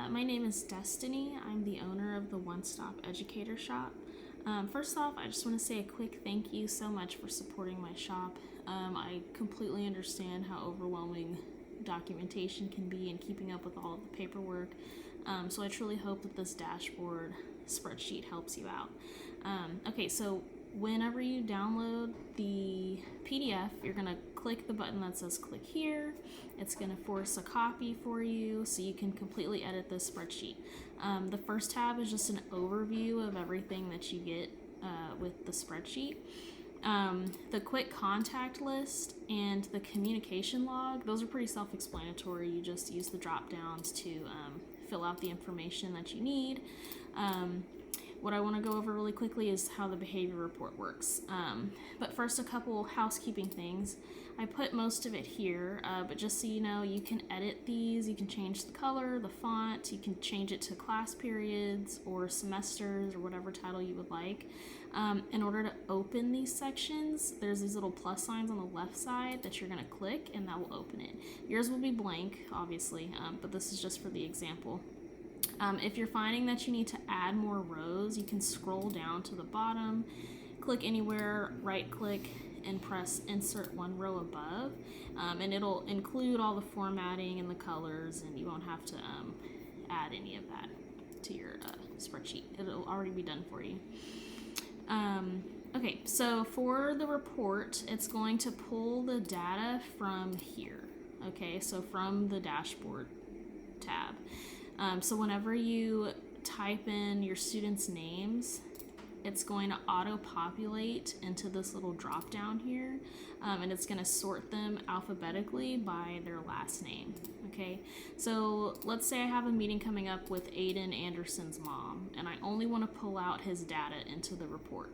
My name is Destany. I'm the owner of the One Stop Educator Shop. First off, I just want to say a quick thank you so much for supporting my shop. I completely understand how overwhelming documentation can be and keeping up with all of the paperwork. So I truly hope that this dashboard spreadsheet helps you out. Okay, so whenever you download the PDF, you're going to click the button that says click here. It's going to force a copy for you so you can completely edit this spreadsheet. The first tab is just an overview of everything that you get with the spreadsheet. The quick contact list and the communication log, those are pretty self-explanatory. You just use the drop downs to fill out the information that you need. What I want to go over really quickly is how the behavior report works. But first, a couple housekeeping things. I put most of it here, but just so you know, you can edit these. You can change the color, the font. You can change it to class periods or semesters or whatever title you would like. In order to open these sections, there's these little plus signs on the left side that you're going to click, and that will open it. Yours will be blank, obviously, but this is just for the example. If you're finding that you need to add more rows, you can scroll down to the bottom, click anywhere, right click, and press insert one row above, and it'll include all the formatting and the colors, and you won't have to add any of that to your spreadsheet. It'll already be done for you. Okay, so for the report, it's going to pull the data from here. Okay, so from the dashboard tab. So whenever you type in your students' names, it's going to auto-populate into this little drop-down here, and it's going to sort them alphabetically by their last name. Okay, so let's say I have a meeting coming up with Aiden Anderson's mom, and I only want to pull out his data into the report.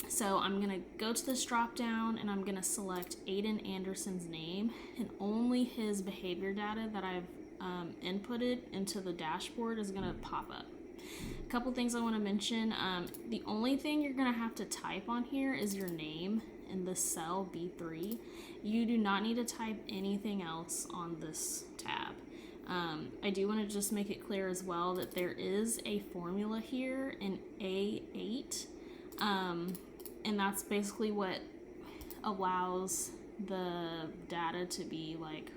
So I'm going to go to this drop-down, and I'm going to select Aiden Anderson's name, and only his behavior data that I've inputted into the dashboard is going to pop up. A couple things I want to mention. The only thing you're going to have to type on here is your name in this cell B3. You do not need to type anything else on this tab. I do want to just make it clear as well that there is a formula here in A8, and that's basically what allows the data to be like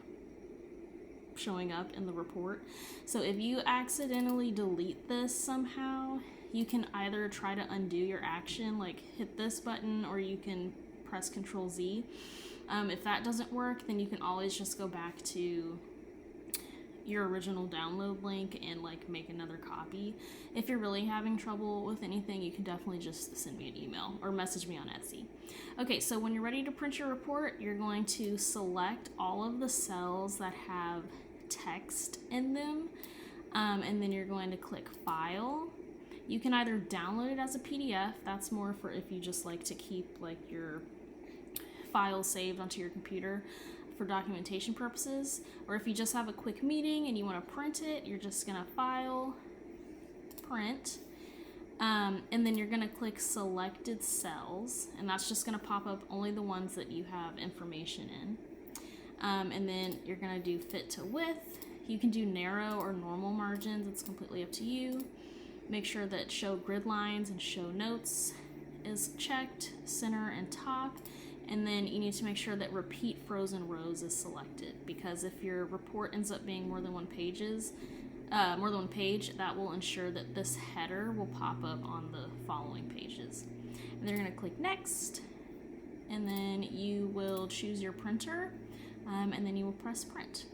showing up in the report. So if you accidentally delete this somehow, you can either try to undo your action, like hit this button, or you can press Control Z. If that doesn't work, then you can always just go back to your original download link and like make another copy. If you're really having trouble with anything, you can definitely just send me an email or message me on Etsy. Okay, so when you're ready to print your report, you're going to select all of the cells that have text in them, and then you're going to click File. You can either download it as a PDF, that's more for if you just like to keep like your files saved onto your computer for documentation purposes, or if you just have a quick meeting and you want to print it, you're just going to File, Print, and then you're going to click Selected Cells, and that's just going to pop up only the ones that you have information in. And then you're going to do Fit to Width. You can do narrow or normal margins, it's completely up to you. Make sure that Show Grid Lines and Show Notes is checked, center and top. And then you need to make sure that Repeat Frozen Rows is selected, because if your report ends up being more than one page, that will ensure that this header will pop up on the following pages. And then you're going to click Next, and then you will choose your printer, and then you will press Print.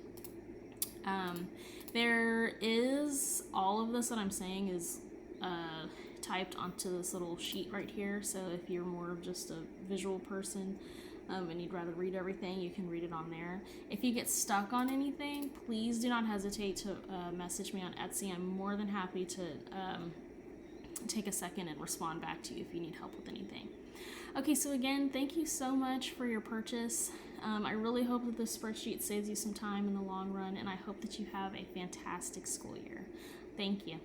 There is, all of this that I'm saying is typed onto this little sheet right here, so if you're more of just a visual person and you'd rather read everything, you can read it on there. If you get stuck on anything, please do not hesitate to message me on Etsy. I'm more than happy to take a second and respond back to you if you need help with anything. Okay, so again, thank you so much for your purchase. I really hope that this spreadsheet saves you some time in the long run, and I hope that you have a fantastic school year. Thank you.